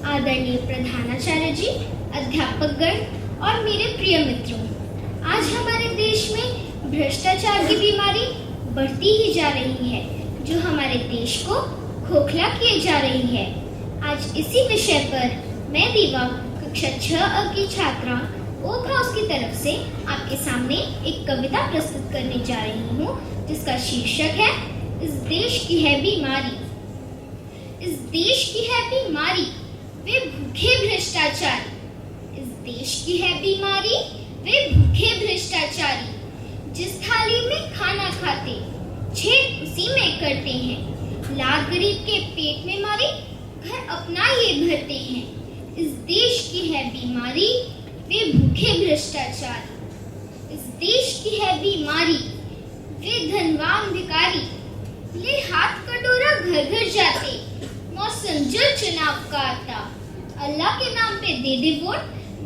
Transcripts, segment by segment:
आदरणीय प्रधानाचार्य जी, अध्यापकगण और मेरे प्रिय मित्रों, आज हमारे देश में भ्रष्टाचार की बीमारी बढ़ती ही जा रही है, जो हमारे देश को खोखला किए जा रही है। आज इसी विषय पर मैं दीवा कक्षा 6 की छात्रा ओक हाउस की तरफ से आपके सामने एक कविता प्रस्तुत करने जा रही हूँ, जिसका शीर्षक है इस देश की है बीमारी। इस देश की है बीमारी वे भूखे भ्रष्टाचारी। इस देश की है बीमारी वे भूखे भ्रष्टाचारी। जिस थाली में खाना खाते छेद उसी में करते हैं। लाख गरीब के पेट में मारे घर अपना ये भरते हैं। इस देश की है बीमारी वे भूखे भ्रष्टाचारी। इस देश की है बीमारी वे धनवान भिखारी। ले हाथ कटोरा घर घर जाते, मौसम जो चुनाव का आता। अल्लाह के नाम पे दे दे वोट,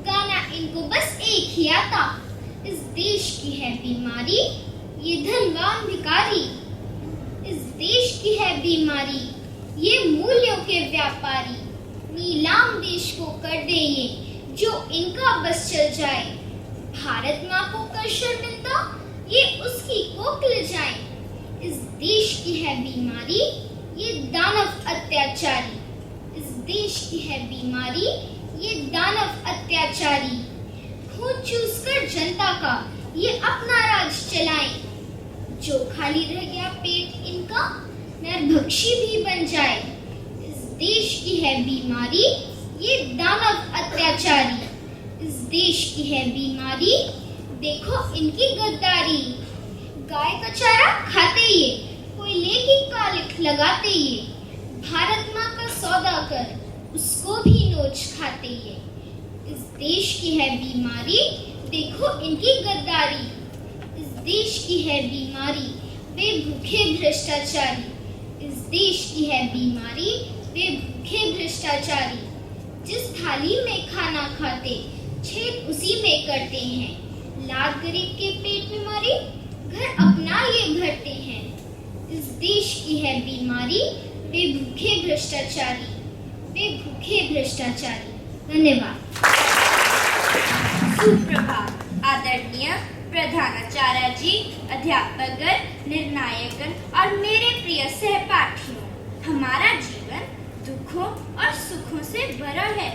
गाना इनको बस एक ही आता। इस देश की है बीमारी ये धनवान भिखारी। इस देश की है बीमारी ये मूल्यों के व्यापारी। नीलाम देश को कर दे ये जो इनका बस चल जाए। भारत माँ को कर शर्मिंदा ये उसकी कोख ले जाए। इस देश की है बीमारी ये दानव अत्याचारी। इस देश की है बीमारी ये दानव अत्याचारी। खून चूसकर जनता का ये अपना राज चलाए। जो खाली रह गया पेट इनका नरभक्षी भी बन जाए। इस देश की है बीमारी ये दानव अत्याचारी। इस देश की है बीमारी देखो इनकी गद्दारी। गाय का चारा खाते ये, कोयले की कालिख लगाते ये। भारत माँ का सौदा कर उसको भी नोच खाते ये। इस देश की है बीमारी देखो इनकी गद्दारी। इस देश की है बीमारी वे भूखे भ्रष्टाचारी। इस देश की है बीमारी वे भूखे भ्रष्टाचारी। जिस थाली में खाना खाते छेद उसी में करते हैं। लाख गरीब के पेट में मारे घर अपना ये भरते हैं। इस देश की है बीमारी वे भूखे भ्रष्टाचारी। वे भूखे भ्रष्टाचारी। धन्यवाद। सुप्रभात आदरणीय प्रधानाचार्य जी, अध्यापकगण, निर्णायकगण और मेरे प्रिय सहपाठियों। हमारा जीवन दुखों और सुखों से भरा है।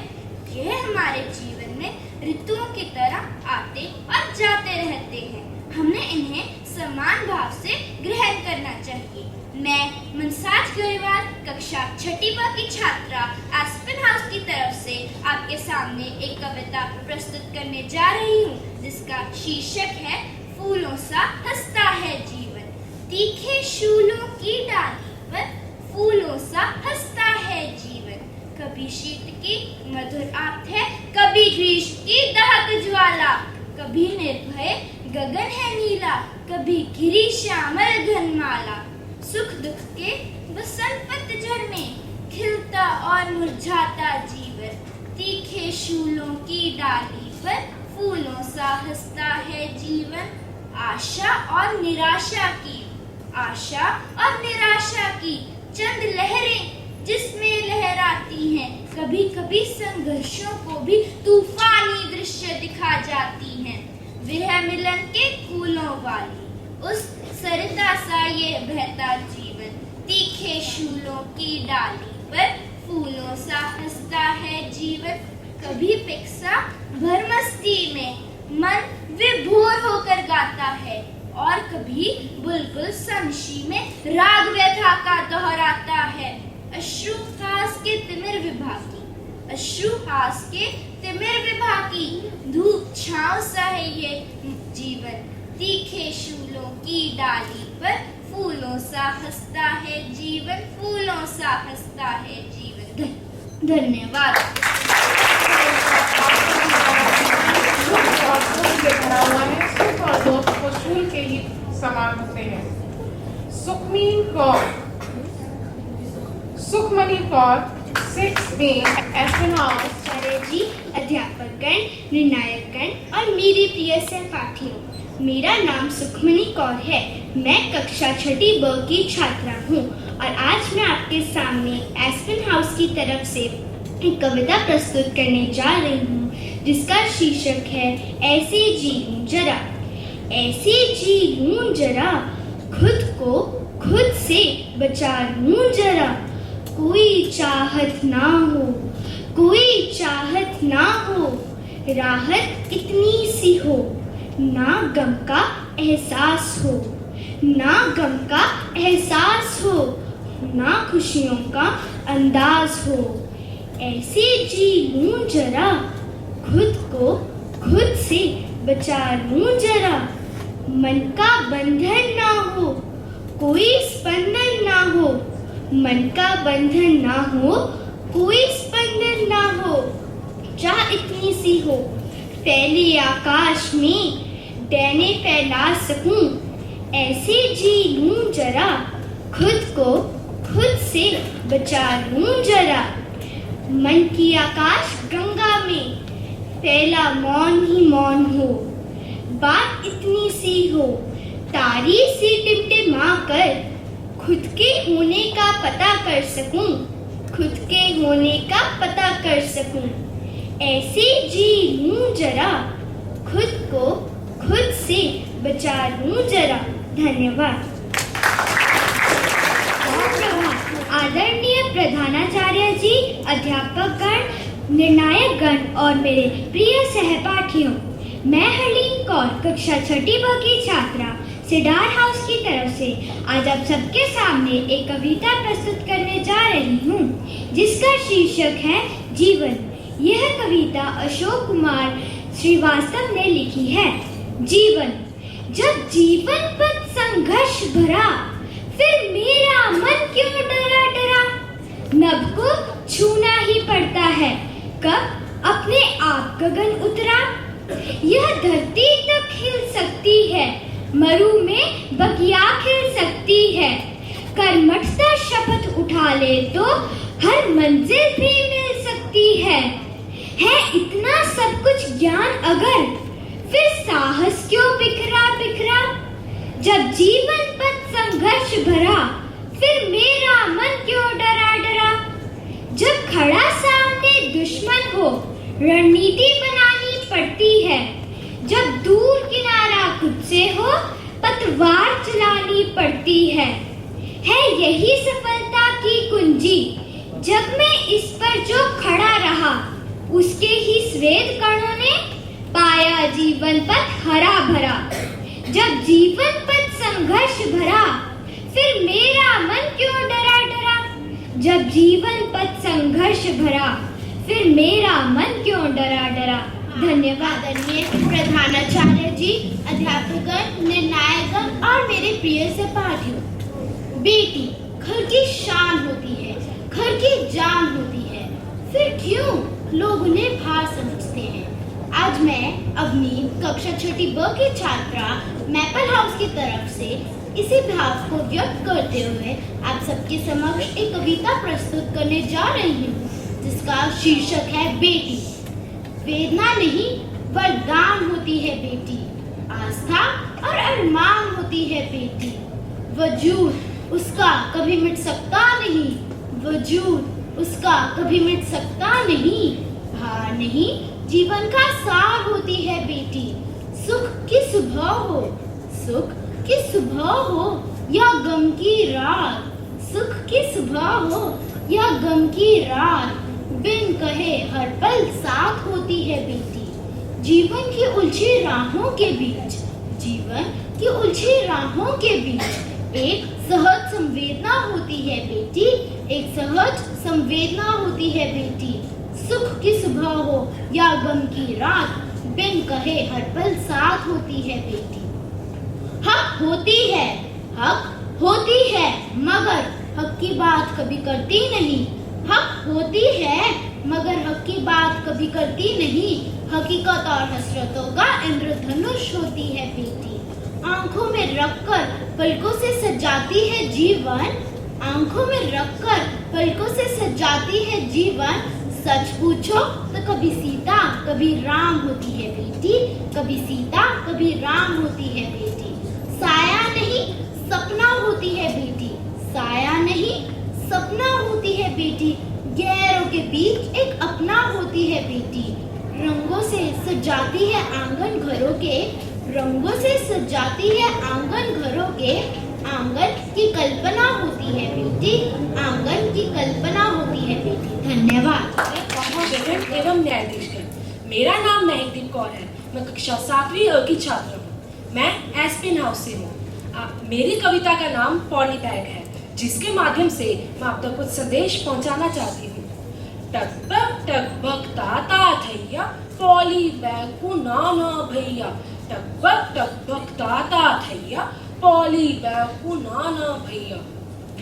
यह हमारे जीवन में ऋतुओं की तरह आते और जाते रहते हैं। हमें इन्हें समान भाव से ग्रहण करना चाहिए। मैं मनसाज गढ़वाल कक्षा 6 की छात्रा एस्पेन हाउस की तरफ से आपके सामने एक कविता प्रस्तुत करने जा रही हूँ, जिसका शीर्षक है फूलों सा हंसता है जीवन। तीखे शूलों की डाली पर फूलों सा हंसता है जीवन। कभी शीत की मधुर आप्त है, कभी ग्रीष्म की दहक ज्वाला। कभी निर्भय गगन है नीला, कभी घिरी श्यामल घनमाला। सुख दुख के बसंत पतझड़ में खिलता और मुरझाता जीवन। तीखे शूलों की डाली पर फूलों सा हंसता है जीवन। आशा और निराशा की, आशा और निराशा की चंद लहरें जिसमें लहराती हैं। कभी कभी संघर्षों को भी तूफानी दृश्य दिखा जाती हैं। वह मिलन के फूलों वाली उस सरता सा ये बहता जीवन। तीखे शूलों की डाली पर फूलों सा हंसता है जीवन। कभी पिक्सा भर मस्ती में मन विभोर होकर गाता है, और कभी बुलबुल समशी में राग व्यथा का दोहराता है। अश्रु हास के तिमिर विभागी, अश्रु हास के तिमिर विभागी। धूप छांव सा है ये जीवन। तीखे शूलों की डाली पर फूलों सा हंसता है जीवन। फूलों सा हंसता है जीवन। धन्यवाद। फूल के ही समान होते हैं। Sukhmani Kaur 6B Aspen house. जी, अध्यापकगण, निर्णायकगण और मेरे प्रिय सहपाठियों, मेरा नाम सुखमनी कौर है। मैं कक्षा 6 की छात्रा हूँ और आज मैं आपके सामने एस्पेन हाउस की तरफ से एक कविता प्रस्तुत करने जा रही हूँ जिसका शीर्षक है ऐसे जी लूं जरा। ऐसे जी लूं जरा, खुद को खुद से बचा लूं जरा। कोई चाहत ना हो, कोई चाहत ना हो, राहत इतनी सी हो, ना गम का एहसास हो, ना गम का एहसास हो, ना खुशियों का अंदाज हो। ऐसे जी लूं जरा, खुद को खुद से बचा लूं जरा। मन का बंधन ना हो, कोई स्पंदन ना हो, मन का बंधन ना हो, कोई स्पंदन ना हो। चाह इतनी सी हो, फैले आकाश में डैने फैला सकूं। ऐसे जी लूं जरा, खुद को खुद से बचा लूं जरा। मन की आकाश गंगा में फैला मौन ही मौन हो। बात इतनी सी हो, तारी सी टिमटिमा कर खुद के होने का पता कर सकूं, खुद के होने का पता कर सकूं। ऐसे जी लूं जरा, खुद को खुद से बचा लूं जरा। धन्यवाद। आदरणीय प्रधानाचार्य जी, अध्यापकगण, निर्णायकगण और मेरे प्रिय सहपाठियों, मैं हरलीन कौर कक्षा 6 ब की छात्रा सिडार हाउस की तरफ से आज आप सबके सामने एक कविता प्रस्तुत करने जा रही हूँ जिसका शीर्षक है जीवन। यह कविता अशोक कुमार श्रीवास्तव ने लिखी है। जीवन। जब जीवन पर संघर्ष भरा, फिर मेरा मन क्यों डरा डरा। नभ को छूना ही पड़ता है, कब अपने आप गगन उतरा। यह धरती तक हिल सकती है, मरु में बगिया खिल सकती है। कर्मठता शपथ उठा ले तो हर मंजिल भी मिल सकती है इतना सब कुछ ज्ञान अगर, फिर साहस क्यों बिखरा बिखरा। जब जीवन पर संघर्ष भरा, फिर मेरा मन क्यों डरा डरा। जब खड़ा सामने दुश्मन हो, रणनीति बनानी पड़ती है। जब दूर किनारा खुद से हो, पतवार चलानी पड़ती है यही सफलता की कुंजी। जब मैं इस पर जो खड़ा रहा, उसके ही श्वेत कणों ने पाया जीवन पथ हरा भरा। जब जीवन पथ संघर्ष भरा, फिर मेरा मन क्यों डरा डरा। जब जीवन पथ संघर्ष भरा, फिर मेरा मन क्यों डरा डरा। धन्यवाद। आदरणीय प्रधानाचार्य जी, अध्यापकगण, निर्णायकगण और मेरे प्रिय सहपाठियों, बेटी घर की शान होती है, घर की जान होती है, फिर क्यों लोग उन्हें भार समझते हैं। आज मैं अपनी कक्षा 6 ब की छात्रा मैपल हाउस की तरफ से इसी भाव को व्यक्त करते हुए आप सबके समक्ष एक कविता प्रस्तुत करने जा रही हूँ जिसका शीर्षक है बेटी। वेदना नहीं वरदान होती है बेटी, आस्था और अरमान होती है बेटी। वजूद उसका कभी मिट सकता नहीं, वजूद उसका कभी मिट सकता नहीं। हार नहीं जीवन का सार होती है बेटी। सुख की सुबह हो, सुख की सुबह हो या गम की रात, सुख की सुबह हो या गम की रात, बिन कहे हर पल साथ होती है बेटी। जीवन की उलझी राहों के बीच, जीवन की उलझी राहों के बीच एक सहज संवेदना होती है बेटी, एक सहज संवेदना होती है बेटी। सुख की सुबह हो या गम की रात, बिन कहे हर पल साथ होती है बेटी। हक होती है, हक होती है, मगर हक की बात कभी करती नहीं। हक होती है मगर हक की बात कभी करती नहीं। हकीकत और हसरतों का इंद्रधनुष होती है बेटी। आंखों में रखकर पलकों से सजाती है जीवन, आंखों में रखकर पलकों से सजाती है जीवन। सच पूछो तो कभी सीता कभी राम होती है बेटी, कभी सीता कभी राम होती है बेटी। साया नहीं सपना होती है बेटी, साया नहीं सपना होती है बेटी। गैरों के बीच एक अपना होती है बेटी। रंगों से सजाती है आंगन घरों के, रंगों से सजाती है आंगन घरों के। आंगन की कल्पना होती है बेटी, आंगन की कल्पना होती है बेटी। धन्यवाद। जगन एवं न्यायाधीशगण, मेरा नाम महकदीप कौर है। मैं कक्षा 7वीं की छात्र हूँ। मैं एस्पिन हाउस से हूँ। मेरी कविता का नाम पॉली बैग है, जिसके माध्यम से मैं आप तक कुछ संदेश पहुँचाना चाहती हूँ। टकबक ताता थैया, पॉली बैग को नाना भैया। टकबक ताता थैया, पॉली बैग को नाना भैया।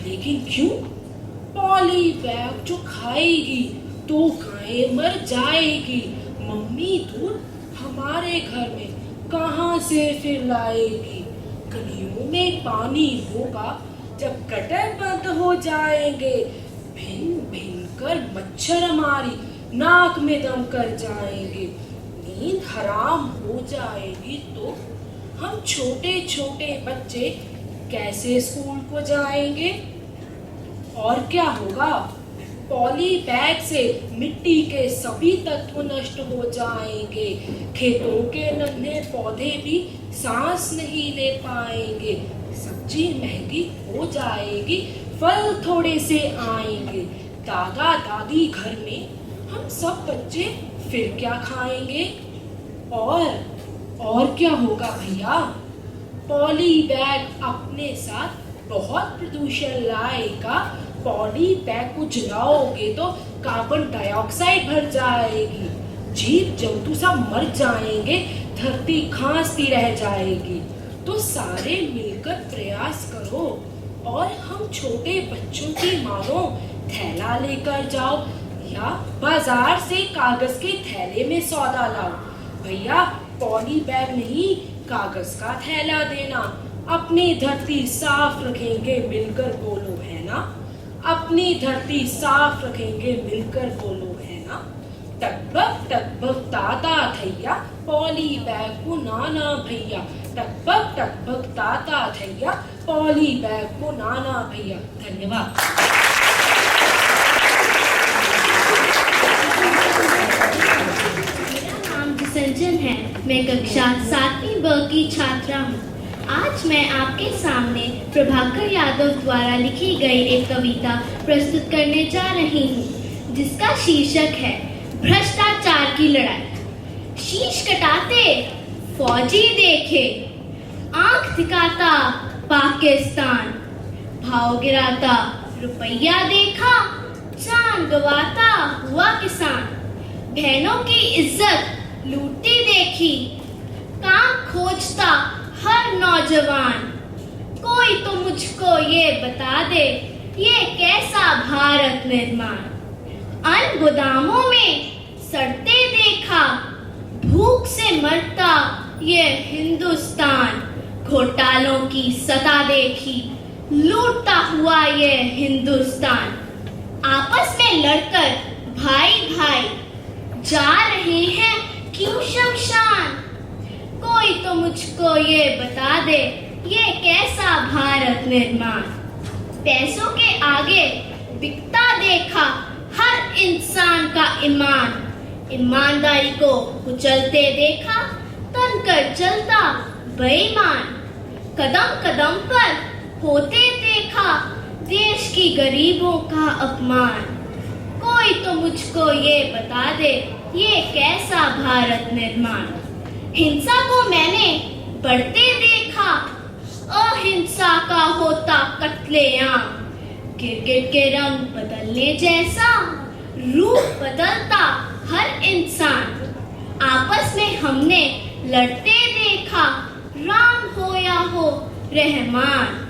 लेकिन क्यों? पॉली बैग जो खाएगी तो गाय मर जाएगी। मम्मी दूध हमारे घर में कहाँ से फिर लाएगी? गलियों में पानी होगा जब गटर बंद हो जाएंगे। भिन भिन कर मच्छर हमारी नाक में दम कर जाएंगे। नींद हराम हो जाएगी तो हम छोटे छोटे बच्चे कैसे स्कूल को जाएंगे? और क्या होगा? पॉली बैग से मिट्टी के सभी तत्व नष्ट हो जाएंगे। खेतों के नन्हे पौधे भी सांस नहीं ले पाएंगे। सब्जी महंगी हो जाएगी, फल थोड़े से आएंगे। दादा दादी घर में हम सब बच्चे फिर क्या खाएंगे? और क्या होगा भैया? पॉली बैग अपने साथ बहुत प्रदूषण लाएगा। पॉली बैग को जलाओगे तो कार्बन डाइऑक्साइड भर जाएगी। जीव जंतु सब मर जाएंगे, धरती खांसती रह जाएगी। तो सारे मिलकर प्रयास करो और हम छोटे बच्चों की मानो थैला लेकर जाओ या बाजार से कागज के थैले में सौदा लाओ। भैया पॉली बैग नहीं, कागज का थैला देना। अपनी धरती साफ रखेंगे मिलकर, बोलो है ना? अपनी धरती साफ रखेंगे मिलकर, बोलो है ना? टकबक ताता थैया, पॉली बैग को नाना भैया। टकबक ताता थैया, पॉली बैग को नाना भैया। धन्यवाद। मेरा नाम संजन है। मैं कक्षा 7वीं ब की छात्रा हूँ। आज मैं आपके सामने प्रभाकर यादव द्वारा लिखी गई एक कविता प्रस्तुत करने जा रही हूँ, जिसका शीर्षक है भ्रष्टाचार की लड़ाई। शीश कटाते फौजी देखे, आंख दिखाता पाकिस्तान। भाव गिराता रुपया देखा, जान गवाता हुआ किसान। बहनों की इज्जत लूटती देखी, काम खोजता हर नौजवान। कोई तो मुझको ये बता दे, ये कैसा भारत निर्माण। अन्न गोदामों में सड़ते देखा, भूख से मरता ये हिंदुस्तान। घोटालों की सता देखी, लूटता हुआ ये हिंदुस्तान। आपस में लड़कर भाई भाई जा रहे हैं क्यों शमशान। कोई तो मुझको ये बता दे, ये कैसा भारत निर्माण। पैसों के आगे बिकता देखा हर इंसान का ईमान। ईमानदारी को कुचलते देखा, तनकर चलता बेईमान। कदम कदम पर होते देखा देश की गरीबों का अपमान। कोई तो मुझको ये बता दे, ये कैसा भारत निर्माण। हिंसा को मैंने बढ़ते देखा, अहिंसा का होता कत्लेआम। गिरगिट के रंग बदलने जैसा रूप बदलता हर इंसान। आपस में हमने लड़ते देखा, राम हो या हो रहमान।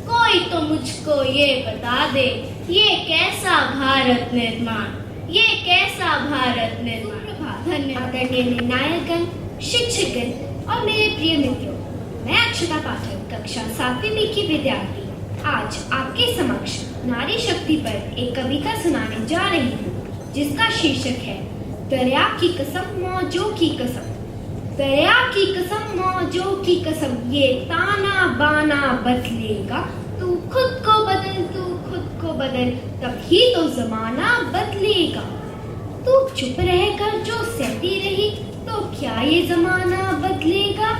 कोई तो मुझको ये बता दे, ये कैसा भारत निर्माण। ये कैसा भारत निर्माण। धन्यवाद। आदरणीय निर्णायकगण, शिक्षकगण और मेरे प्रिय मित्रों, मैं अक्षता पाठक कक्षा 7वीं बी की विद्यार्थी आज आपके समक्ष नारी शक्ति पर एक कविता सुनाने जा रही हूँ, जिसका शीर्षक है दरिया की कसम मौजों की कसम। दरिया की कसम मौजों की कसम, ये ताना बाना बदलेगा। तू खुद को बदल, तू खुद को बदल, तभी तो जमाना बदलेगा। तू चुप रहकर जो सहती रही, तो क्या ये जमाना बदलेगा?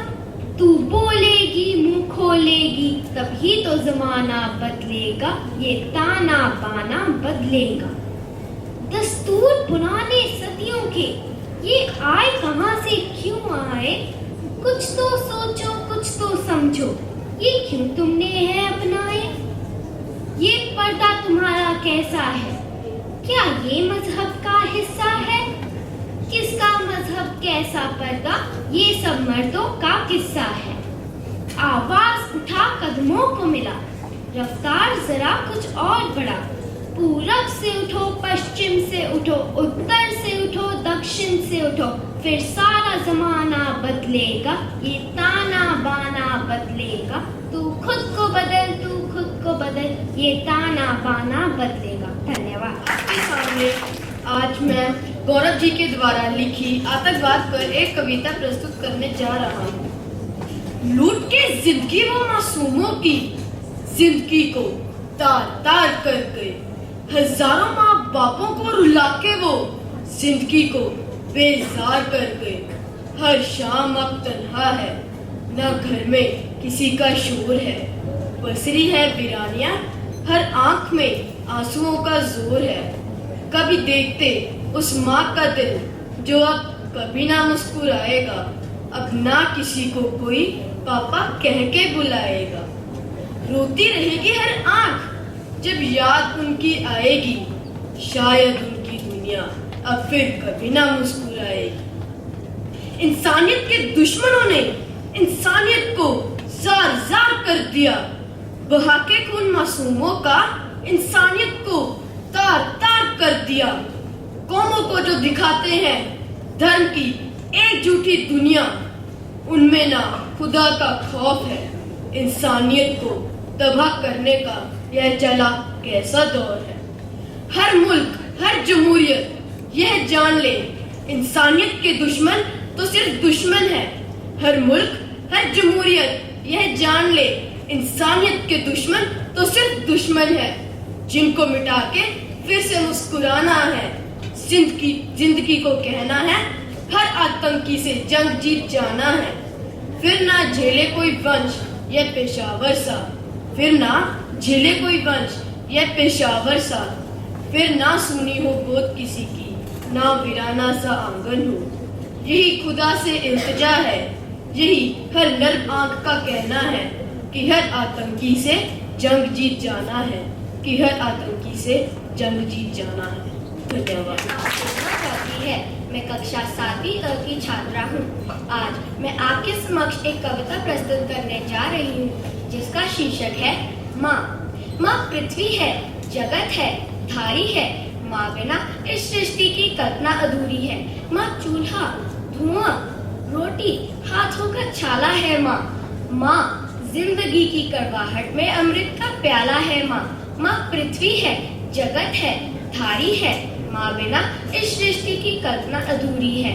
तू बोलेगी मुंह खोलेगी, तभी तो जमाना बदलेगा, ये ताना बाना बदलेगा। दस्तूर पुराने सदियों के, ये आए कहाँ से क्यों आए? कुछ तो सोचो कुछ तो समझो, ये क्यों तुमने है अपनाए? ये पर्दा तुम्हारा कैसा है? क्या ये मजहब का हिस्सा है? किसका मजहब कैसा पर्दा, ये सब मर्दों का किस्सा है। आवाज उठा कदमों को मिला, रफ्तार जरा कुछ और बढ़ा। पूरब से उठो पश्चिम से उठो, उत्तर से उठो दक्षिण से उठो, फिर सारा जमाना बदलेगा, ये ताना बाना बदलेगा। तू खुद को बदल, तू खुद को बदल, ये ताना बाना बदलेगा। धन्यवाद। आपके सामने आज मैं गौरव जी के द्वारा लिखी आतंकवाद पर एक कविता प्रस्तुत करने जा रहा हूँ। लूट के जिंदगी वो मासूमों की, जिंदगी को तार तार कर गए। हजारों माँ बापों को रुला के वो जिंदगी को बेजार कर गए। हर शाम अब तन्हा है, न घर में किसी का शोर है। बसरी है वीरानियां, हर आंख में आंसुओं का जोर है। कभी देखते उस माँ का दिल जो अब कभी ना मुस्कुराएगा, अब ना किसी को कोई पापा कह के बुलाएगा। रोती रहेगी हर आंख जब याद उनकी आएगी, शायद उनकी दुनिया अब फिर कभी ना मुस्कुराएगी। इंसानियत के दुश्मनों ने इंसानियत को जार जार कर दिया, बहा के खून मासूमों का इंसानियत को तार तार कर दिया। कौमों को जो दिखाते हैं धर्म की एक झूठी दुनिया, उनमें ना खुदा का खौफ है। इंसानियत को तबाह करने का यह चला कैसा दौर है। हर मुल्क हर जमहूरियत यह जान ले, इंसानियत के दुश्मन तो सिर्फ दुश्मन है। हर मुल्क हर जमहूरियत यह जान ले, इंसानियत के दुश्मन तो सिर्फ दुश्मन है। जिनको मिटा के फिर से मुस्कुराना है, जिंदगी को कहना है, हर आतंकी से जंग जीत जाना है। फिर ना झेले कोई वंश या पेशावर सा, फिर ना झेले कोई वंश या पेशावर सा, फिर ना सुनी हो गोद किसी की, ना वीराना सा आंगन हो। यही खुदा से इल्तिजा है, यही हर नर आंख का कहना है कि हर आतंकी से जंग जीत जाना है, कि हर आतंकी से जंग जीत जाना है। धन्यवाद। मैं कक्षा 7वीं की छात्रा हूँ। आज मैं आपके समक्ष एक कविता प्रस्तुत करने जा रही हूँ, जिसका शीर्षक है माँ। माँ पृथ्वी है, जगत है, धारी है, माँ बिना इस सृष्टि की कल्पना अधूरी है। माँ चूल्हा, धुआं, रोटी, हाथों का छाला है माँ। माँ जिंदगी की कड़वाहट में अमृत का प्याला है माँ। माँ पृथ्वी है, जगत है, धारी है, माँ बिना इस सृष्टि की कल्पना अधूरी है।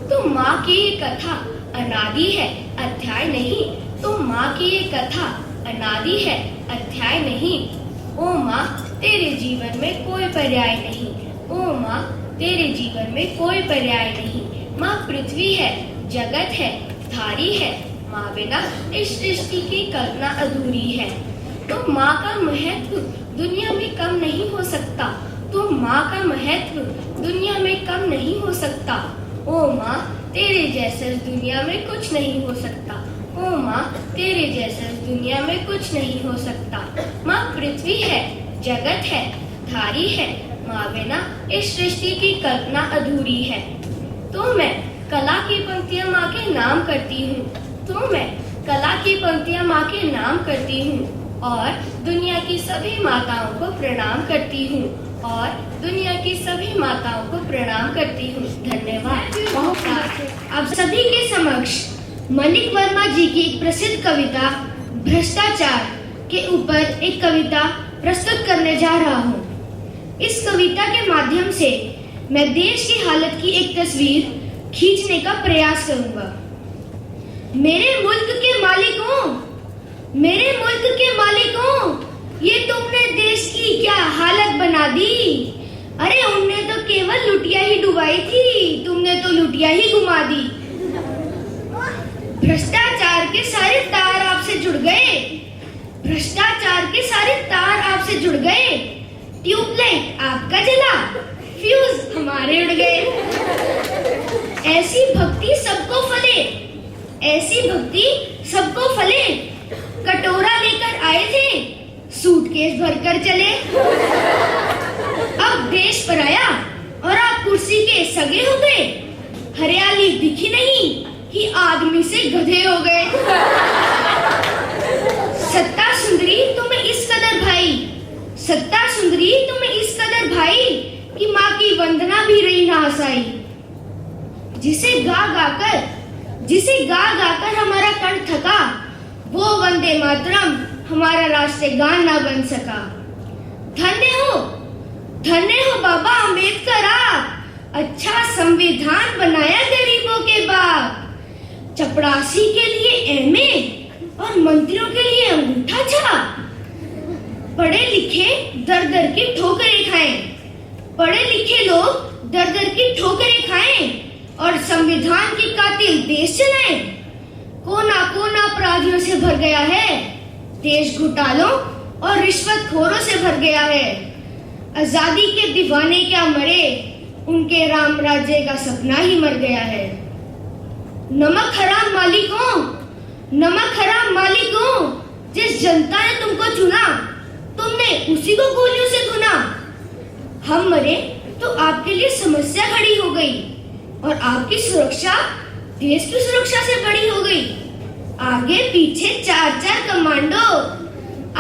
तो माँ की ये कथा अनादि है, अध्याय नहीं। तो माँ की ये कथा अनादि है, अध्याय नहीं। ओ माँ तेरे जीवन में कोई पर्याय नहीं, ओ माँ तेरे जीवन में कोई पर्याय नहीं। माँ पृथ्वी है, जगत है, धारी है, माँ बिना इस सृष्टि की कल्पना अधूरी है। तो माँ का महत्व दुनिया में कम नहीं हो सकता, तो माँ का महत्व दुनिया में कम नहीं हो सकता। ओ माँ तेरे जैसा इस दुनिया में कुछ नहीं हो सकता, ओ माँ तेरे जैसा इस दुनिया में कुछ नहीं हो सकता। माँ पृथ्वी है, जगत है, धारी है, माँ बिना इस सृष्टि की कल्पना अधूरी है। तो मैं कला की पंक्तियाँ माँ के नाम करती हूँ, तो मैं कला की पंक्तियाँ माँ के नाम करती हूँ, और दुनिया की सभी माताओं को प्रणाम करती हूँ, और दुनिया की सभी माताओं को प्रणाम करती हूँ। धन्यवाद। आप सभी के समक्ष मनिक वर्मा जी की एक प्रसिद्ध कविता भ्रष्टाचार के ऊपर एक कविता प्रस्तुत करने जा रहा हूँ। इस कविता के माध्यम से मैं देश की हालत की एक तस्वीर खींचने का प्रयास करूंगा। मेरे मुल्क के मालिकों, मेरे मुल्क के मालिकों, ये तुमने देश की क्या हालत बना दी। अरे उनने तो केवल लुटिया ही डुबाई थी, तुमने तो लुटिया ही घुमा दी। भ्रष्टाचार के सारे तार आपसे जुड़ गए, भ्रष्टाचार के सारे तार आपसे जुड़ गए। ट्यूबलाइट आपका जला, फ्यूज हमारे उड़ गए। ऐसी भक्ति सबको फले, ऐसी भक्ति सबको फले। कटोरा लेकर आए थे, सूटकेस भरकर चले। अब देश पराया और आप कुर्सी के सगे हो गए। हरियाली दिखी नहीं कि आदमी से गधे हो गए। सत्ता सुंदरी तुम्हें इस कदर भाई, सत्ता सुंदरी तुम्हें इस कदर भाई कि माँ की वंदना भी रही ना हसाई। जिसे गा गाकर हमारा कंठ थका, वो वंदे मातरम हमारा राष्ट्रीय गान ना बन सका। धन्य हो बाबा अम्बेडकर आप, अच्छा संविधान बनाया गरीबों के बाप। चपरासी के लिए एमए और मंत्रियों के लिए अंगूठा छाप। पढ़े लिखे दर दर की ठोकरें खाएं, पढ़े लिखे लोग दर दर की ठोकरें खाएं और संविधान की कातिल देश चलाएं। कोना कोना अपराधियों से भर गया है, देश घोटालों और रिश्वतखोरों से भर गया है। आजादी के दीवाने क्या मरे, उनके राम राज्य का सपना ही मर गया है। नमक हराम मालिकों, नमक हराम मालिकों, जिस जनता ने तुमको चुना, तुमने उसी को गोलियों से धुना। हम मरे तो आपके लिए समस्या खड़ी हो गई और आपकी सुरक्षा देश की सुरक्षा से बड़ी हो गई। आगे पीछे 4-4 कमांडो,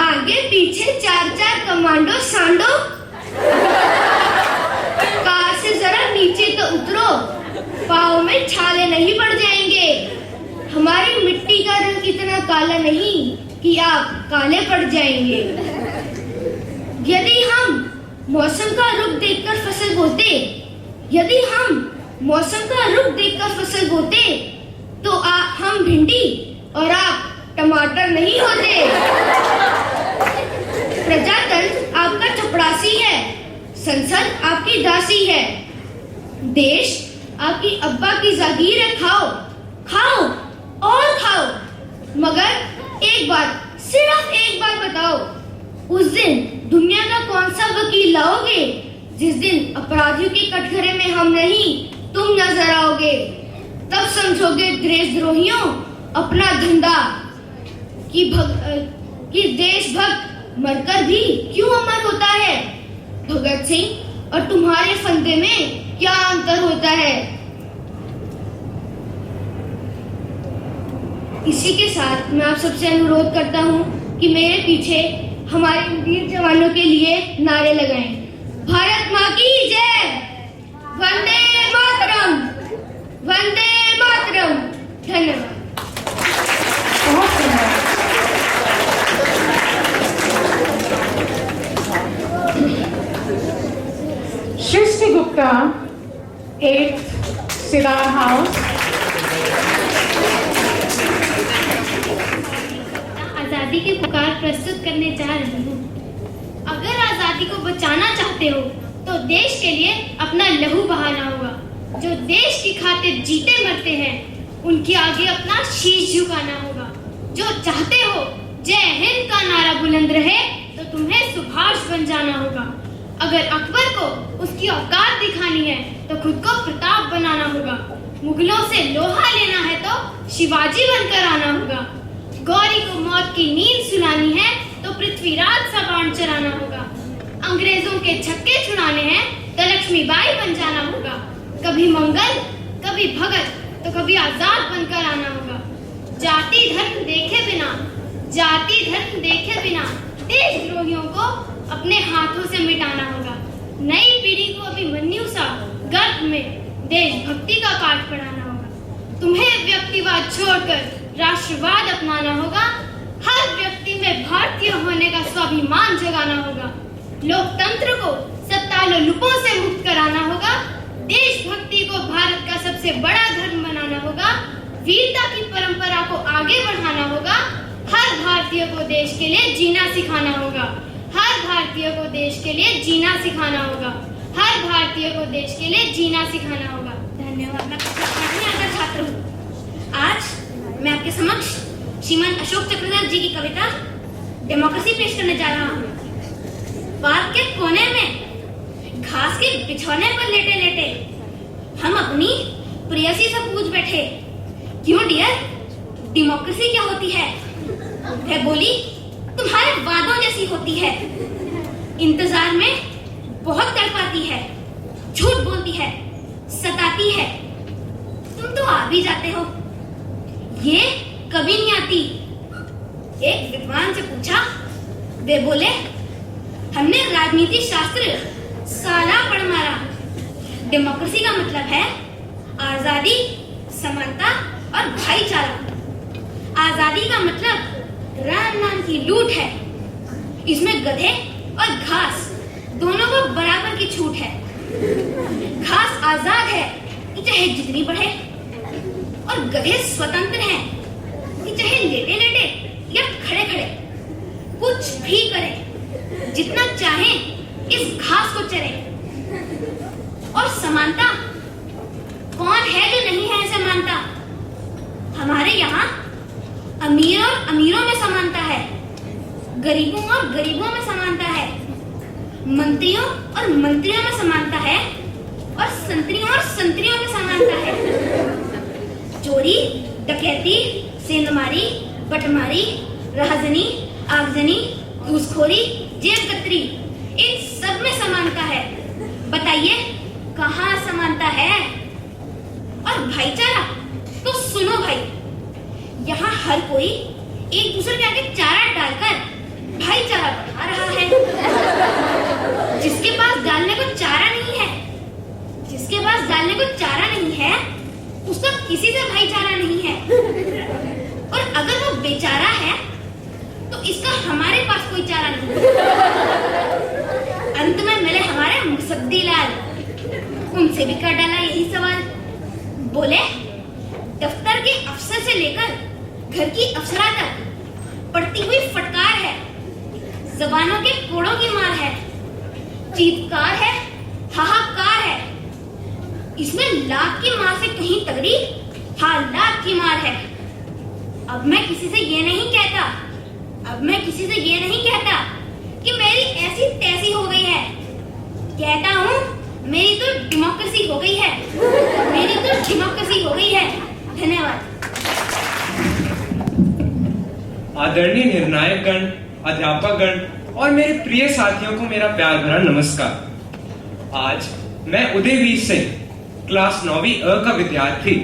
आगे पीछे 4-4 कमांडो सांडो। कार से जरा नीचे तो उतरो, पाँव में छाले नहीं पड़ जाएंगे। हमारी मिट्टी का रंग इतना काला नहीं कि आप काले पड़ जाएंगे। यदि हम मौसम का रुख देखकर फसल बोते, यदि हम मौसम का रुख देखकर फसल बोते, तो हम भिंडी और आप टमाटर नहीं होते। प्रजातंत्र आपका चपरासी है, संसद आपकी दासी है, देश आपकी अब्बा की जागीर है। खाओ खाओ और खाओ, मगर एक बार, सिर्फ एक बार बताओ, उस दिन दुनिया का कौन सा वकील लाओगे जिस दिन अपराधियों के कटघरे में हम नहीं तुम नजर आओगे। तब समझोगे देशद्रोहियों अपना धंधा कि देशभक्त मरकर भी क्यों अमर होता है। भगत सिंह और तुम्हारे फंदे में क्या अंतर होता है। इसी के साथ मैं आप सबसे अनुरोध करता हूँ कि मेरे पीछे हमारे वीर जवानों के लिए नारे लगाएं। भारत माँ की जय, वंदे मातरम, वंदे मातरम। धन्यवाद। सृष्टि गुप्ता, 8th सिदार हाउस। आजादी की पुकार प्रस्तुत करने जा रही हूँ। अगर आजादी को बचाना चाहते हो तो देश के लिए अपना लहू बहाना होगा। जो देश की खातिर जीते मरते हैं उनके आगे अपना शीश झुकाना होगा। जो चाहते हो जय हिंद का नारा बुलंद रहे तो तुम्हें सुभाष बन जाना होगा। अगर अकबर को उसकी औकात दिखानी है तो खुद को प्रताप बनाना होगा। मुगलों से लोहा लेना है तो शिवाजी बनकर आना होगा। गौरी को मौत की नींद सुलानी है तो पृथ्वीराज सा बाण चलाना होगा। अंग्रेजों के छक्के छुड़ाने हैं तो लक्ष्मीबाई बन जाना होगा। कभी मंगल, कभी भगत तो कभी आजाद बनकर आना होगा। जाति धर्म देखे बिना, जाति धर्म देखे बिना देशद्रोहियों को अपने हाथों से मिटाना होगा। नई पीढ़ी को अभिमन्यु सा गर्भ में देशभक्ति का पाठ पढ़ाना होगा। तुम्हें व्यक्तिवाद छोड़कर राष्ट्रवाद अपनाना होगा। हर व्यक्ति में भारतीय होने का स्वाभिमान जगाना होगा। लोकतंत्र को सत्तालोलुपों से मुक्त कराना होगा। देशभक्ति को भारत का सबसे बड़ा धर्म बनाना होगा। वीरता की परंपरा को आगे बढ़ाना होगा। हर भारतीय को देश के लिए जीना सिखाना होगा। हर भारतीय को देश के लिए जीना सिखाना होगा। हर भारतीय को देश के लिए जीना सिखाना होगा। धन्यवाद। मैं आदर छात्र हूँ। आज मैं आपके समक्ष श्रीमान अशोक चक्रधर जी की कविता डेमोक्रेसी पेश करने जा रहा हूँ। पार्क के कोने में घास के बिछौने पर लेटे लेटे हम अपनी प्रेयसी से पूछ बैठे, क्यों डियर, डेमोक्रेसी क्या होती है? वह बोली, तुम्हारे वादों जैसी होती है। इंतजार में बहुत तड़पाती है, झूठ बोलती है, सताती है। तुम तो आ भी जाते हो, ये कभी नहीं आती। एक विद्वान से पूछा, वे बोले, हमने राजनीति शास्त्र सारा पढ़ मारा। डेमोक्रेसी का मतलब है आजादी, समानता और भाईचारा। आजादी का मतलब राम नाम की लूट है। इसमें गधे और घास दोनों को बराबर की छूट है। घास आजाद है कि चाहे जितनी बढ़े, और गधे स्वतंत्र हैं कि चाहे लेटे लेटे या खड़े खड़े कुछ भी करें, जितना चाहें इस घास को चरे। और समानता, कौन है जो नहीं है इसे मानता? हमारे यहाँ अमीर और अमीरों में समानता है, गरीबों और गरीबों में समानता है, मंत्रियों और मंत्रियों में समानता है, और संतरियों और संतरियों में समानता है। चोरी, डकैती, सेंधमारी, बटमारी, राहजनी, आगजनी, घूसखोरी, जेब कतरी, इन सब में समानता है। बताइए कहाँ समानता है? और भाईचारा, तो सुनो भाई, यहाँ हर कोई एक दूसरे के आगे चारा डालकर भाईचारा बढ़ा रहा है। जिसके पास डालने को चारा नहीं है, जिसके पास डालने को चारा नहीं है, उसका किसी से भाईचारा नहीं है। और अगर वो बेचारा है तो इसका हमारे पास कोई चारा नहीं। अंत में मिले हमारे मुसद्दी लाल, उनसे भी कर डाला यही सवाल। बोले, दफ्तर के अफसर से लेकर घर की अफसरा तक पड़ती हुई फटकार है, जबानों के कोड़ों की मार है, चीत्कार है, हाहाकार है। इसमें लाख की मार से कहीं तगड़ी हालात की मार है। अब मैं किसी से ये नहीं कहता, अब मैं किसी से ये नहीं कहता कि मेरी ऐसी तैसी हो गई है। कहता हूँ मेरी तो डेमोक्रेसी हो गई है, मेरी तो डेमोक्रेसी हो गई है। धन्यवाद। आदरणीय निर्णायक गण, अध्यापक गण और मेरे प्रिय साथियों को मेरा प्यार भरा नमस्कार। आज मैं उदयवीर सिंह, क्लास 9वीं अ का विद्यार्थी,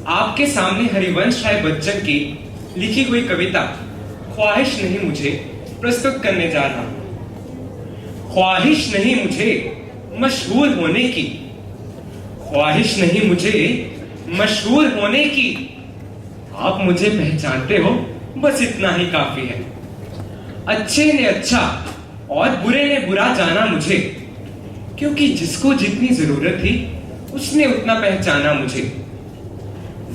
आपके सामने हरिवंश राय बच्चन की लिखी हुई कविता ख्वाहिश नहीं मुझे प्रस्तुत करने जा रहा हूं। ख्वाहिश नहीं मुझे मशहूर होने की, ख्वाहिश नहीं मुझे मशहूर होने की। आप मुझे पहचानते हो, बस इतना ही काफी है। अच्छे ने अच्छा और बुरे ने बुरा जाना मुझे, क्योंकि जिसको जितनी जरूरत थी उसने उतना पहचाना मुझे।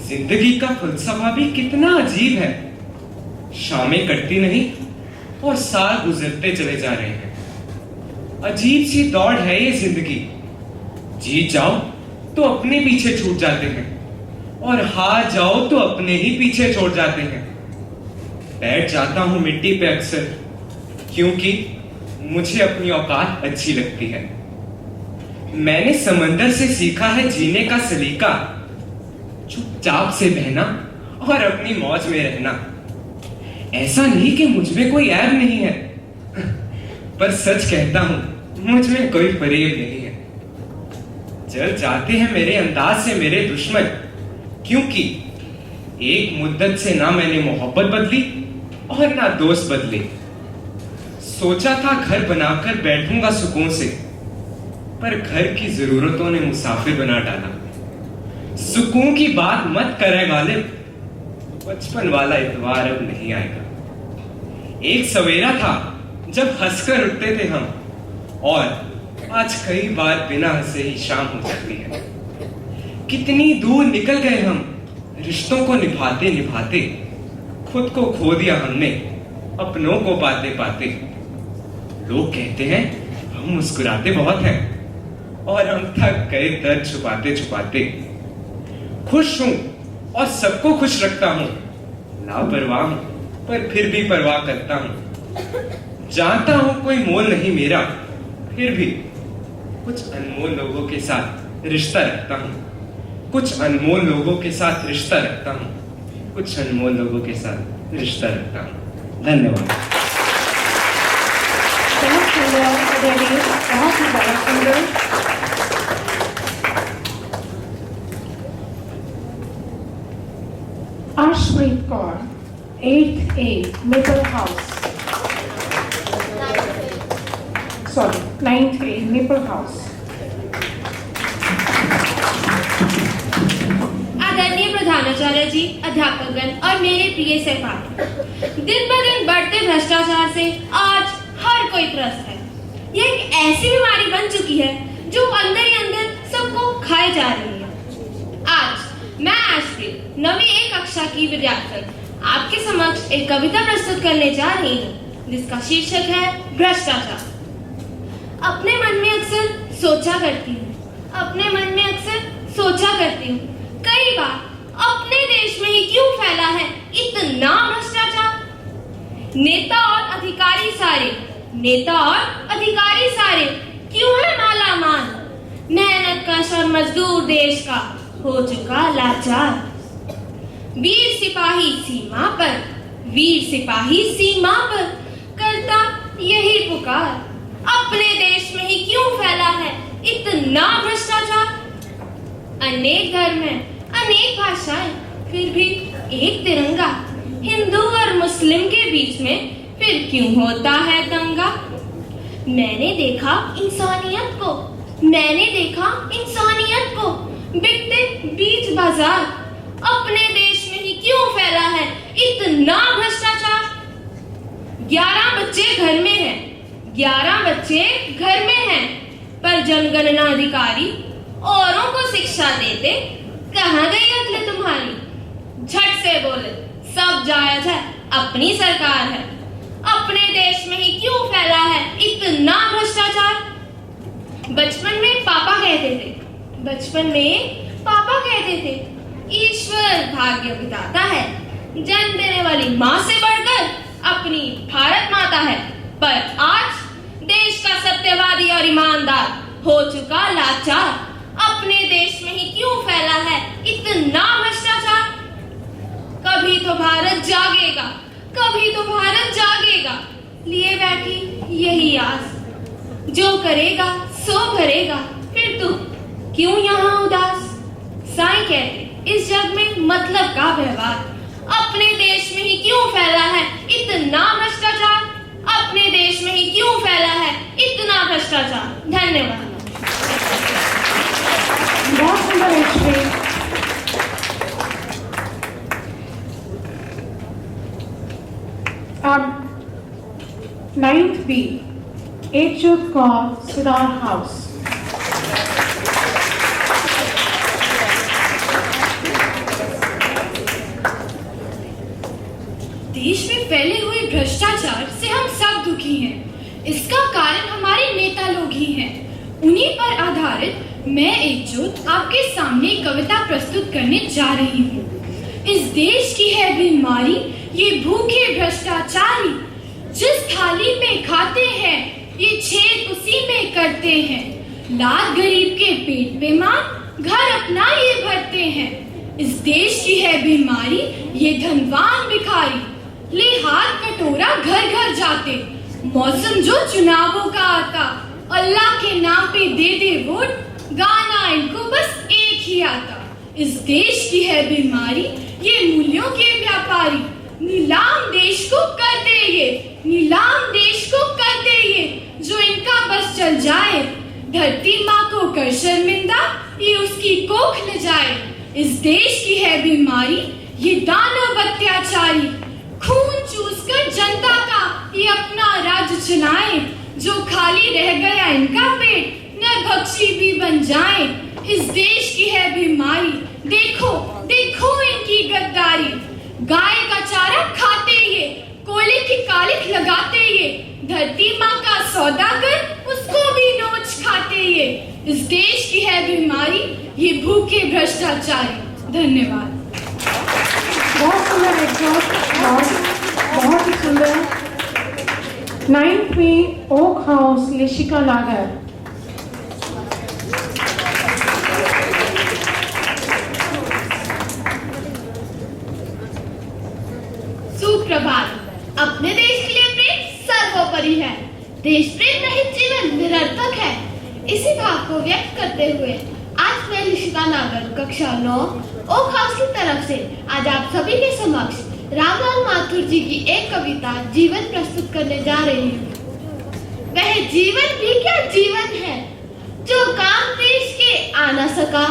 जिंदगी का फलसफा भी कितना अजीब है, शामें कटती नहीं और साल गुजरते चले जा रहे हैं। अजीब सी दौड़ है ये जिंदगी, जीत जाओ तो अपने पीछे छूट जाते हैं और हार जाओ तो अपने ही पीछे छोड़ जाते हैं। बैठ जाता हूं मिट्टी पे अक्सर, क्योंकि मुझे अपनी औकात अच्छी लगती है। मैंने समंदर से सीखा है जीने का सलीका, चुपचाप से बहना और अपनी मौज में रहना। ऐसा नहीं कि मुझ में कोई ऐब नहीं है, पर सच कहता हूं मुझ में कोई फरेब नहीं है। जल जाते हैं मेरे अंदाज से मेरे दुश्मन, क्योंकि एक मुद्दत से ना मैंने मोहब्बत बदली और ना दोस्त बदले। सोचा था घर बनाकर बैठूंगा सुकून से, पर घर की जरूरतों ने मुसाफिर बना डाला। सुकून की बात मत करे गालिब, बचपन वाला इतवार अब नहीं आएगा। एक सवेरा था जब हंसकर उठते थे हम, और आज कई बार बिना हंसे ही शाम हो जाती है। कितनी दूर निकल गए हम रिश्तों को निभाते निभाते, खुद को खो दिया हमने अपनों को पाते पाते। लोग कहते हैं हम मुस्कुराते बहुत हैं और हम थक गए दर्द छुपाते छुपाते। खुश हूं और सबको खुश रखता हूं, लापरवाह हूं पर फिर भी परवाह करता हूं। जानता हूं कोई मोल नहीं मेरा, फिर भी कुछ अनमोल लोगों के साथ रिश्ता रखता हूं। कुछ अनमोल लोगों के साथ रिश्ता रखता हूं। कुछ अनमोल लोगों के साथ रिश्ता रखता हूं। धन्यवाद। बहुत सुंदर अजय, बहुत ही बड़ा सुंदर। Arshpreet Kaur, 8th A, Maple House. Sorry, 9th A, Maple House. आदरणीय प्रधानाचार्य जी, अध्यापकगण और मेरे प्रिय सहपाठी, दिन ब दिन बढ़ते भ्रष्टाचार से आज हर कोई त्रस्त है। यह एक ऐसी बीमारी बन चुकी है जो अंदर ही अंदर सबको खाए जा रही है। आज मैं आश्रित 9वीं A कक्षा की विद्यार्थी आपके समक्ष एक कविता प्रस्तुत करने जा रही हूँ जिसका शीर्षक है भ्रष्टाचार। अपने मन में अक्सर सोचा करती हूँ कई बार अपने देश में ही क्यों फैला है इतना भ्रष्टाचार। नेता और अधिकारी सारे क्यों है मालामाल। मेहनत कश और मजदूर देश का हो चुका लाचार। वीर सिपाही सीमा पर करता यही पुकार। अपने देश में ही क्यों फैला है इतना भ्रष्टाचार। अनेक धर्म हैं, अनेक भाषाएं, फिर भी एक तिरंगा। हिंदू और मुस्लिम के बीच में फिर क्यों होता है दंगा। मैंने देखा इंसानियत को बिकते बीच बाजार। अपने देश में ही क्यों फैला है इतना भ्रष्टाचार। 11 बच्चे घर में हैं पर जनगणना अधिकारी औरों को शिक्षा देते कहाँ गई अकल तुम्हारी। झट से बोले सब जायज है, अपनी सरकार है। अपने देश में ही क्यों फैला है इतना भ्रष्टाचार। बचपन में पापा कहते थे ईश्वर भाग्य विधाता है। जन्म देने वाली माँ से बढ़कर अपनी भारत माता है। पर आज देश का सत्यवादी और ईमानदार हो चुका लाचार। अपने देश में ही क्यों फैला है इतना भ्रष्टाचार। कभी तो भारत जागेगा लिए बैठी यही आस। जो करेगा सो भरेगा, फिर तू क्यों यहाँ उदास। साईं कहते इस जग में मतलब का व्यवहार। अपने देश में ही क्यों फैला है इतना भ्रष्टाचार। अपने देश में ही क्यों फैला है इतना भ्रष्टाचार। धन्यवाद। बहुत सुंदर आश्रय। 9th B, Achut Kaur, Sidar House. देश में फैले हुए भ्रष्टाचार से हम सब दुखी हैं। इसका कारण हमारे नेता लोग ही हैं। उन्हीं पर आधारित मैं एकजुट आपके सामने कविता प्रस्तुत करने जा रही हूँ। इस देश की है बीमारी ये भूखे भ्रष्टाचारी। जिस थाली में खाते हैं ये छेद उसी में करते हैं। लात गरीब के पेट पे मार घर अपना ये भरते हैं। इस देश की है बीमारी ये धनवान भिखारी। ले हाथ कटोरा घर घर जाते। मौसम जो चुनावों का आता अल्लाह के नाम पे दे दे वोट। गाना इनको बस एक ही आता। इस देश की है बीमारी ये मूल्यों के व्यापारी। नीलाम देश को करते ये जो इनका बस चल जाए। धरती माँ को कर शर्मिंदा ये उसकी कोख ले जाए। इस देश की है बीमारी ये दानव अत्याचारी। खून चूसकर जनता का ये अपना राज्य चलाए। जो खाली रह गया इनका पेट नरभक्षी भी बन जाए। इस देश की है बीमारी देखो इनकी गद्दारी। गाय का चारा खाते ये कोयले की कालिख लगाते ये। धरती माँ का सौदा कर उसको भी नोच खाते ये। इस देश की है बीमारी ये भूखे भ्रष्टाचारी। धन्यवाद। बहुत सुंदर एग्जॉस्ट, बहुत ही सुंदर। 9th में ओक हाउस लेशिका नागर। सुप्रभात। अपने देश के लिए प्रेम सर्वोपरि है। देश प्रेम रहित जीवन निरर्थक है। इसी भाव को व्यक्त करते हुए आज मैं लेशिका नागर कक्षा 9 ओक हाउस की तरफ से आज आप सभी के समक्ष रामलाल माथुर जी की एक कविता जीवन प्रस्तुत करने जा रही हूँ। वह जीवन भी क्या जीवन है जो काम देश के आ न सका।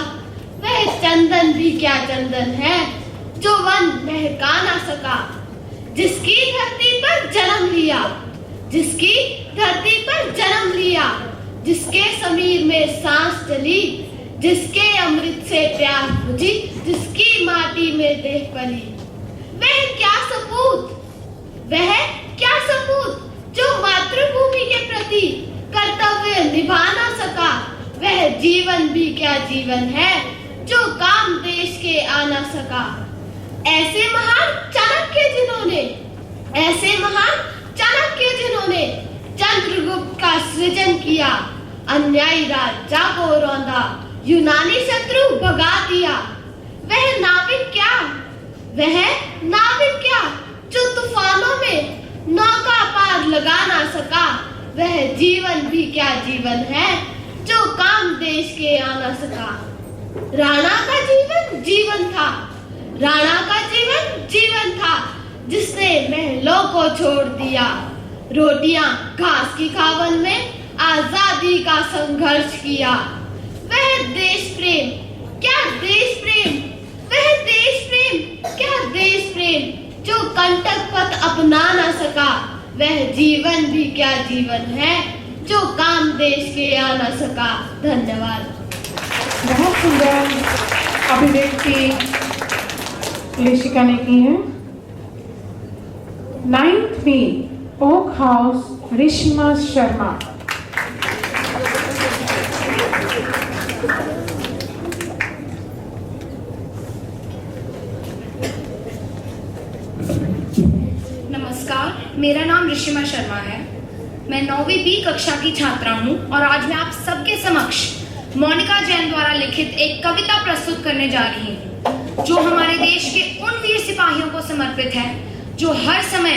वह चंदन भी क्या चंदन है जो वन महका न सका। जिसकी धरती पर जन्म लिया, जिसकी धरती पर जन्म लिया, जिसके समीर में सांस चली, जिसके अमृत से प्यास बुझी, जिसकी माटी में देह पली। वह क्या सपूत, वह क्या सपूत जो मातृभूमि के प्रति कर्तव्य निभा ना सका। वह जीवन भी क्या जीवन है जो काम देश के आ ना सका। ऐसे महान चाणक्य जिन्होंने, ऐसे महान चाणक्य जिन्होंने चंद्रगुप्त का सृजन किया, अन्यायी राजा को रौंदा, यूनानी शत्रु भगा दिया। वह नाविक क्या, वह नाविक क्या जो तूफानों में नौका पार लगा ना सका। वह जीवन भी क्या जीवन है जो काम देश के आ ना सका। राणा का जीवन जीवन था, राणा का जीवन जीवन था जिसने महलों को छोड़ दिया। रोटियां घास की खावन में आजादी का संघर्ष किया। वह देश प्रेम क्या देश प्रेम, वह देश प्रेम क्या देश प्रेम जो कंटक पथ अपना ना सका। वह जीवन भी क्या जीवन है जो काम देश के आ ना सका। धन्यवाद। बहुत सुंदर अभिव्यक्ति लेशिका ने की है। 9th में ओक हाउस रिश्मा शर्मा। नमस्कार, मेरा नाम रिशिमा शर्मा है। मैं 9वीं बी कक्षा की छात्रा हूँ और आज मैं आप सबके समक्ष मोनिका जैन द्वारा लिखित एक कविता प्रस्तुत करने जा रही हूँ जो हमारे देश के उन वीर सिपाहियों को समर्पित है जो हर समय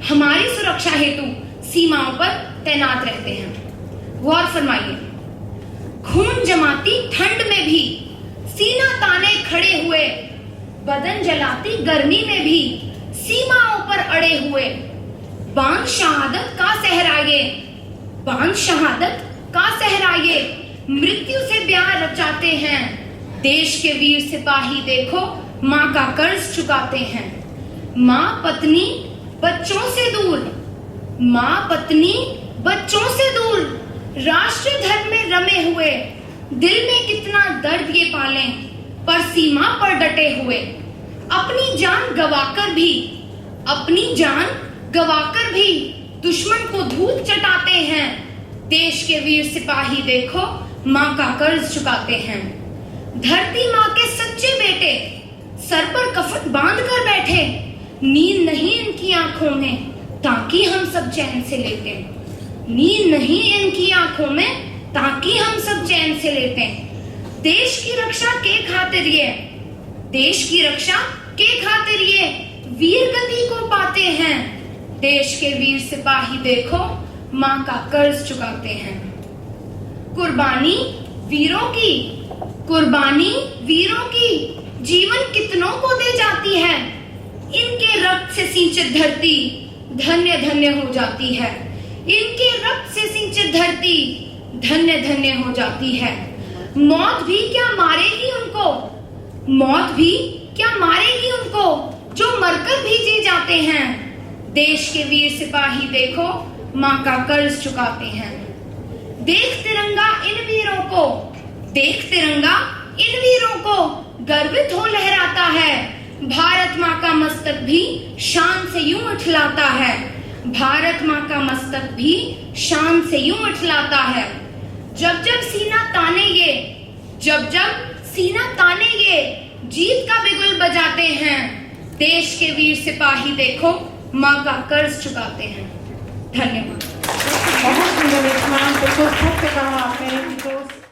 हमारी सुरक्षा हेतु सीमाओं पर तैनात रहते हैं। गौर फरमाइए। खून जमाती ठंड में भी सीना ताने खड़े हुए, बदन जलाती गर्मी में भी सीमाओं पर अड़े हुए, बांध शहादत का सहराए, बांध शहादत का सहराए, मृत्यु से ब्याह रचाते हैं। देश के वीर सिपाही देखो माँ का कर्ज चुकाते हैं। माँ पत्नी बच्चों से दूर, माँ पत्नी बच्चों से दूर, राष्ट्र धर्म में रमे हुए, दिल में कितना दर्द ये पालें, पर सीमा पर डटे हुए, अपनी जान गवाकर भी, अपनी जान गवाकर भी दुश्मन को धूप चटाते हैं। देश के वीर सिपाही देखो माँ का कर्ज चुकाते हैं। धरती माँ के सच्चे बेटे सर पर कफन बांध कर बैठे, नींद नहीं इनकी आंखों में ताकि हम सब चैन से लेते, नींद नहीं इनकी आंखों में ताकि हम सब चैन से लेते। देश की रक्षा के खातिर ये, देश की रक्षा के खातिर ये वीर गति को पाते हैं। देश के वीर सिपाही देखो माँ का कर्ज चुकाते हैं। कुर्बानी वीरों की, कुर्बानी वीरों की जीवन कितनों को दे जाती है। इनके रक्त से सिंचित धरती धन्य धन्य हो जाती है। इनके रक्त से सिंचित धरती धन्य धन्य हो जाती है। मौत भी क्या मारेगी उनको, मौत भी क्या मारेगी उनको जो मरकर भी जी जाते हैं। देश के वीर सिपाही देखो माँ का कर्ज चुकाते हैं। देख तिरंगा इन वीरों को, देख तिरंगा इन वीरों को गर्वित हो लहराता है। भारत माँ का मस्तक भी शान से यूं उठलाता है। भारत माँ का मस्तक भी शान से यूं उछलाता है। जब जब सीना तानेंगे, जब जब सीना तानेंगे, जीत का बिगुल बजाते हैं। देश के वीर सिपाही देखो माँ का कर्ज चुकाते हैं। धन्यवाद। बहुत सुंदर एक नाम, बिल्कुल सत्य कहा आपने।